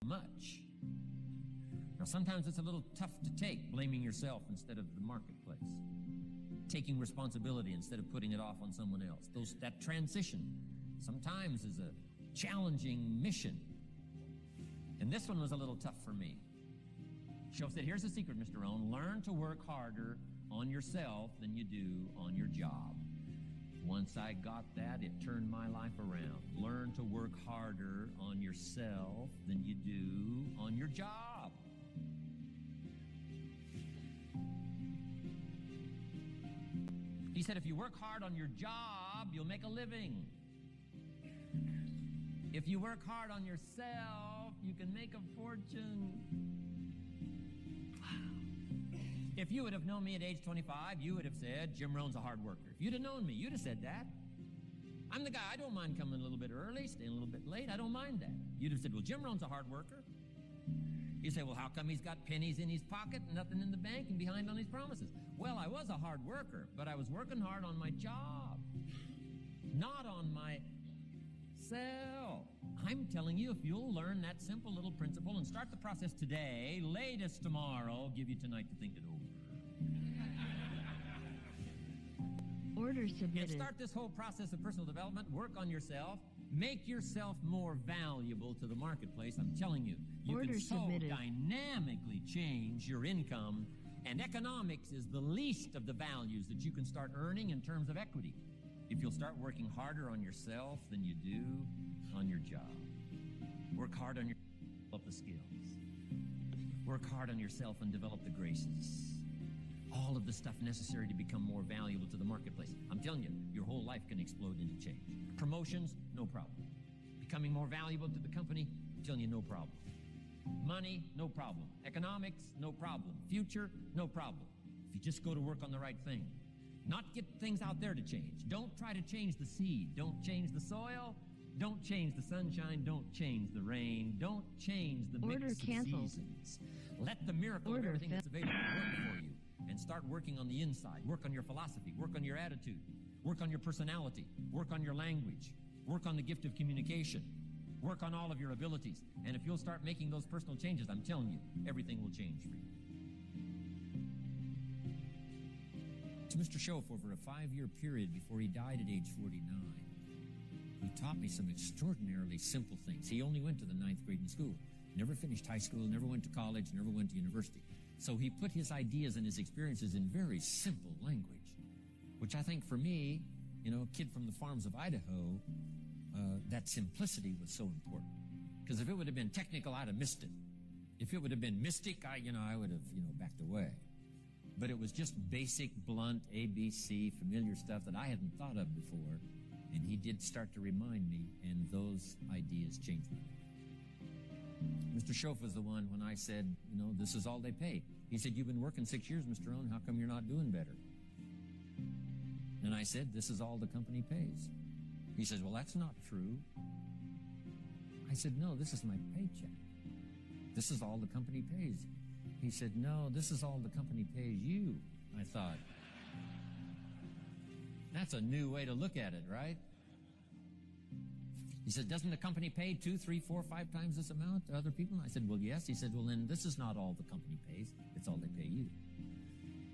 much. Now, sometimes it's a little tough to take, blaming yourself instead of the marketplace, taking responsibility instead of putting it off on someone else. That transition sometimes is a challenging mission. And this one was a little tough for me. Shoaff said, here's the secret, Mr. Rohn. Learn to work harder on yourself than you do on your job. Once I got that, it turned my life around. Learn to work harder on yourself than you do on your job. He said, if you work hard on your job, you'll make a living. If you work hard on yourself, you can make a fortune. Wow. If you would have known me at age 25, you would have said, Jim Rohn's a hard worker. If you'd have known me, you'd have said that. I'm the guy, I don't mind coming a little bit early, staying a little bit late. I don't mind that. You'd have said, well, Jim Rohn's a hard worker. You say, well, how come he's got pennies in his pocket and nothing in the bank and behind on his promises? Well, I was a hard worker, but I was working hard on my job, not on myself. I'm telling you, if you'll learn that simple little principle and start the process today, latest tomorrow, I'll give you tonight to think it over. Order submitted. And start this whole process of personal development, work on yourself, make yourself more valuable to the marketplace. I'm telling you, you Order can so submitted. dynamically change your income, and economics is the least of the values that you can start earning in terms of equity if you'll start working harder on yourself than you do on your job. Work hard on your develop the skills. Work hard on yourself and develop the graces. All of the stuff necessary to become more valuable to the marketplace. I'm telling you, your whole life can explode into change. Promotions, no problem. Becoming more valuable to the company, I'm telling you, no problem. Money, no problem. Economics, no problem. Future, no problem. If you just go to work on the right thing. Not get things out there to change. Don't try to change the seed. Don't change the soil. Don't change the sunshine. Don't change the rain. Don't change the mix of seasons. Let the miracle of everything that's available work for you. And start working on the inside. Work on your philosophy. Work on your attitude. Work on your personality. Work on your language. Work on the gift of communication. Work on all of your abilities. And if you'll start making those personal changes, I'm telling you, everything will change for you. To Mr. Shoaff, over a 5-year period before he died at age 49, he taught me some extraordinarily simple things. He only went to the 9th grade in school. Never finished high school, never went to college, never went to university. So he put his ideas and his experiences in very simple language, which I think for me, a kid from the farms of Idaho, that simplicity was so important. Because if it would have been technical, I'd have missed it. If it would have been mystic, I would have, backed away. But it was just basic, blunt, ABC, familiar stuff that I hadn't thought of before. And he did start to remind me, and those ideas changed my life. Mr. Shoaff was the one when I said, this is all they pay. He said, you've been working 6 years, Mr. Rohn, how come you're not doing better? And I said, this is all the company pays. He says, well, that's not true. I said, no, this is my paycheck. This is all the company pays. He said, no, this is all the company pays you. I thought, that's a new way to look at it, right? He said, doesn't the company pay 2, 3, 4, 5 times this amount to other people? I said, well, yes. He said, well, then this is not all the company pays. It's all they pay you.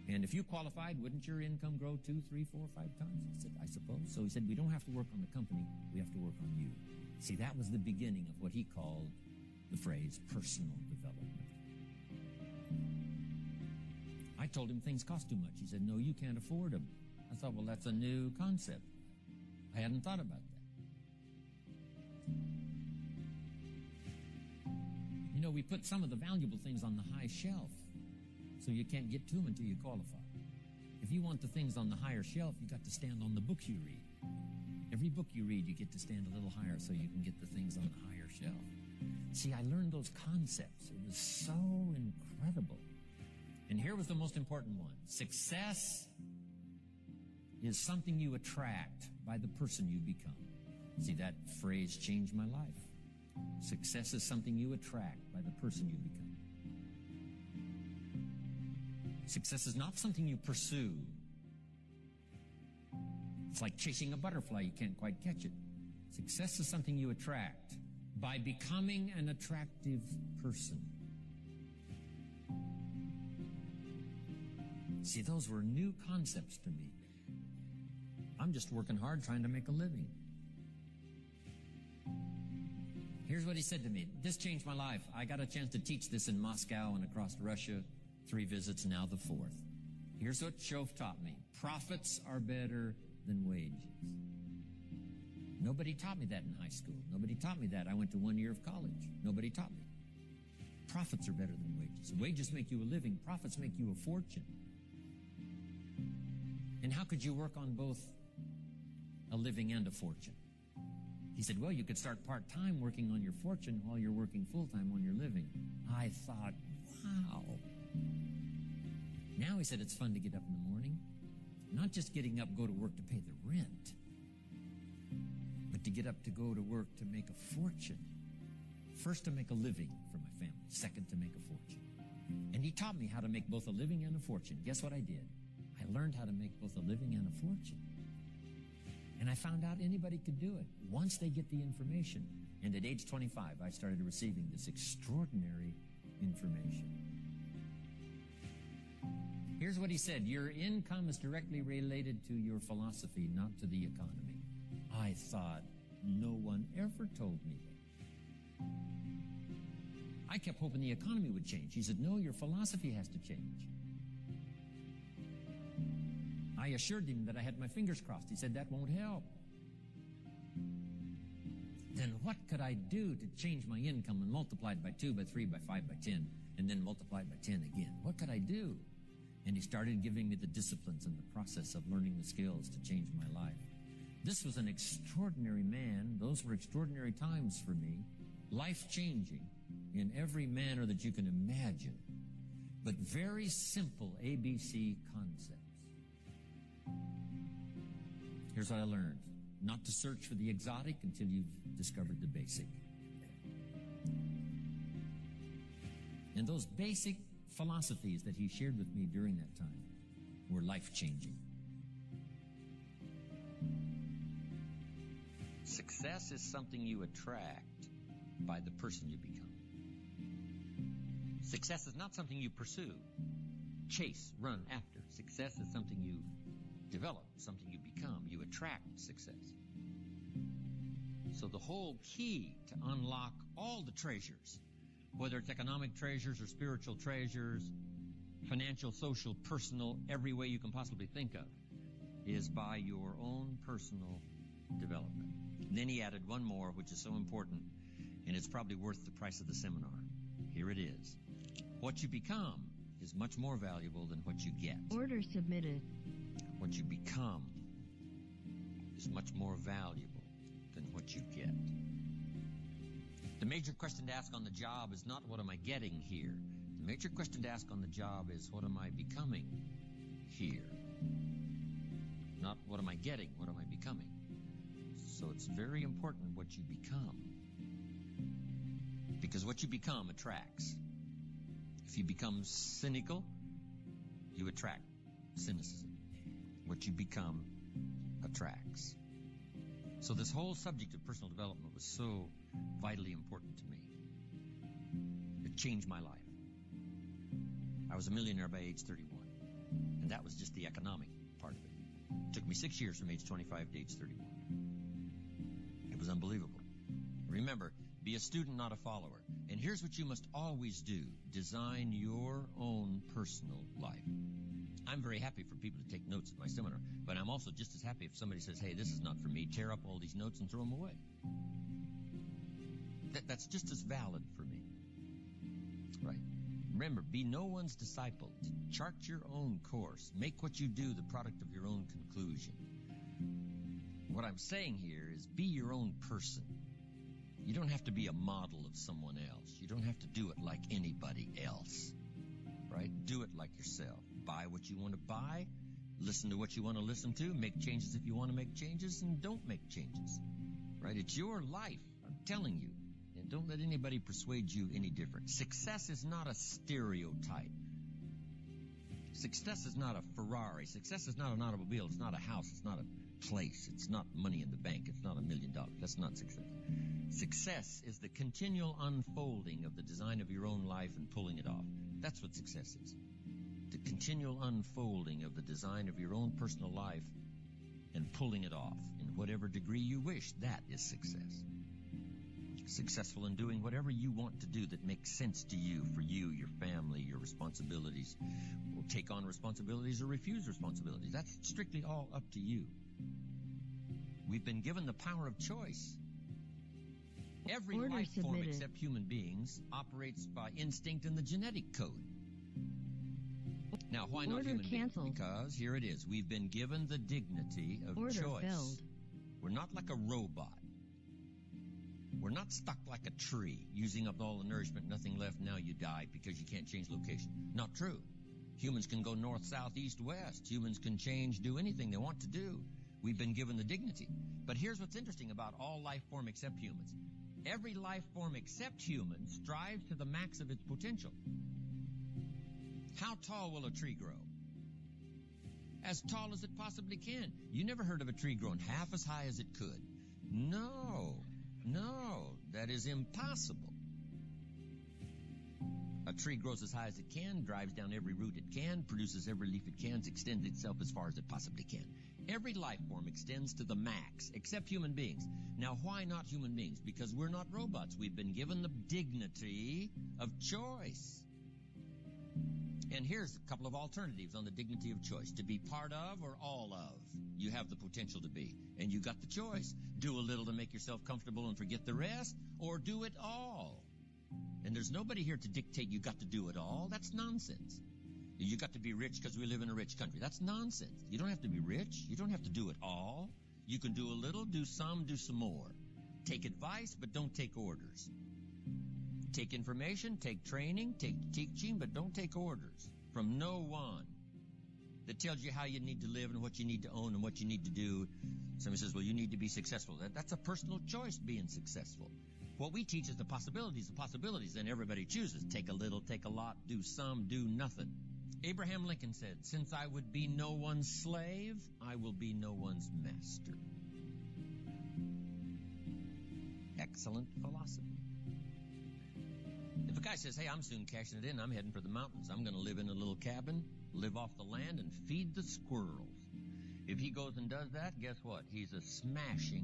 And if you qualified, wouldn't your income grow 2, 3, 4, 5 times? I said, I suppose. So he said, we don't have to work on the company. We have to work on you. See, that was the beginning of what he called the phrase personal development. I told him things cost too much. He said, no, you can't afford them. I thought, well, that's a new concept. I hadn't thought about that. We put some of the valuable things on the high shelf, so you can't get to them until you qualify. If you want the things on the higher shelf, you got to stand on the book you read. Every book you read, you get to stand a little higher so you can get the things on the higher shelf. See, I learned those concepts. It was so incredible. And here was the most important one. Success is something you attract by the person you become. See, that phrase changed my life. Success is something you attract by the person you become. Success is not something you pursue. It's like chasing a butterfly. You can't quite catch it. Success is something you attract by becoming an attractive person. See, those were new concepts to me. I'm just working hard trying to make a living. Here's what he said to me. This changed my life. I got a chance to teach this in Moscow and across Russia. 3 visits, now the 4th. Here's what Shoaff taught me. Profits are better than wages. Nobody taught me that in high school. Nobody taught me that. I went to 1 year of college. Nobody taught me. Profits are better than wages. Wages make you a living. Profits make you a fortune. And how could you work on both a living and a fortune? He said, well, you could start part-time working on your fortune while you're working full-time on your living. I thought, wow. Now he said it's fun to get up in the morning. Not just getting up, go to work to pay the rent, but to get up to go to work to make a fortune. First, to make a living for my family. Second, to make a fortune. And he taught me how to make both a living and a fortune. Guess what I did? I learned how to make both a living and a fortune. And I found out anybody could do it once they get the information. And at age 25, I started receiving this extraordinary information. Here's what he said. Your income is directly related to your philosophy, not to the economy. I thought, no one ever told me that. I kept hoping the economy would change. He said, no, your philosophy has to change. I assured him that I had my fingers crossed. He said, that won't help. Then what could I do to change my income and multiply it by 2, by 3, by 5, by 10, and then multiply it by 10 again? What could I do? And he started giving me the disciplines and the process of learning the skills to change my life. This was an extraordinary man. Those were extraordinary times for me. Life-changing in every manner that you can imagine, but very simple ABC concepts. Here's what I learned. Not to search for the exotic until you've discovered the basic. And those basic philosophies that he shared with me during that time were life-changing. Success is something you attract by the person you become. Success is not something you pursue, chase, run after. Success is something you develop, something you become. You attract success. So the whole key to unlock all the treasures, whether it's economic treasures or spiritual treasures, financial, social, personal, every way you can possibly think of, is by your own personal development. And then he added one more, which is so important, and it's probably worth the price of the seminar. Here it is. What you become is much more valuable than what you get. Order submitted. What you become is much more valuable than what you get. The major question to ask on the job is not what am I getting here? The major question to ask on the job is what am I becoming here? Not what am I getting, what am I becoming? So it's very important what you become. Because what you become attracts. If you become cynical, you attract cynicism. What you become attracts. So this whole subject of personal development was so vitally important to me. It changed my life. I was a millionaire by age 31. And that was just the economic part of it. It took me 6 years from age 25 to age 31. It was unbelievable. Remember, be a student, not a follower. And here's what you must always do. Design your own personal life. I'm very happy for people to take notes at my seminar, but I'm also just as happy if somebody says, hey, this is not for me, tear up all these notes and throw them away. That's just as valid for me. Right? Remember, be no one's disciple. Chart your own course. Make what you do the product of your own conclusion. What I'm saying here is be your own person. You don't have to be a model of someone else. You don't have to do it like anybody else. Right? Do it like yourself. Buy what you want to buy. Listen to what you want to listen to. Make changes if you want to make changes, and don't make changes. Right? It's your life. I'm telling you. And don't let anybody persuade you any different. Success is not a stereotype. Success is not a Ferrari. Success is not an automobile. It's not a house. It's not a place. It's not money in the bank. It's not $1 million. That's not success. Success is the continual unfolding of the design of your own life and pulling it off. That's what success is. The continual unfolding of the design of your own personal life and pulling it off in whatever degree you wish. That is success. Successful in doing whatever you want to do that makes sense to you, for you, your family, your responsibilities. Or take on responsibilities or refuse responsibilities. That's strictly all up to you. We've been given the power of choice. Every Order life form submitted. except human beings operates by instinct in the genetic code. Now, why not Order human canceled. beings? Because, here it is, we've been given the dignity of Order choice. filled. We're not like a robot. We're not stuck like a tree, using up all the nourishment, nothing left, now you die because you can't change location. Not true. Humans can go north, south, east, west. Humans can change, do anything they want to do. We've been given the dignity. But here's what's interesting about all life form except humans. Every life form except humans strives to the max of its potential. How tall will a tree grow? As tall as it possibly can. You never heard of a tree growing half as high as it could. No, that is impossible. A tree grows as high as it can, drives down every root it can, produces every leaf it can, extends itself as far as it possibly can. Every life form extends to the max, except human beings. Now, why not human beings? Because we're not robots. We've been given the dignity of choice. And here's a couple of alternatives on the dignity of choice. To be part of or all of. You have the potential to be. And you got the choice. Do a little to make yourself comfortable and forget the rest, or do it all. And there's nobody here to dictate you got to do it all. That's nonsense. You got to be rich because we live in a rich country. That's nonsense. You don't have to be rich. You don't have to do it all. You can do a little, do some more. Take advice, but don't take orders. Take information, take training, take teaching, but don't take orders from no one that tells you how you need to live and what you need to own and what you need to do. Somebody says, well, you need to be successful. That's a personal choice, being successful. What we teach is the possibilities, and everybody chooses. Take a little, take a lot, do some, do nothing. Abraham Lincoln said, since I would be no one's slave, I will be no one's master. Excellent philosophy. If a guy says, hey, I'm soon cashing it in, I'm heading for the mountains, I'm going to live in a little cabin, live off the land, and feed the squirrels. If he goes and does that, guess what? He's a smashing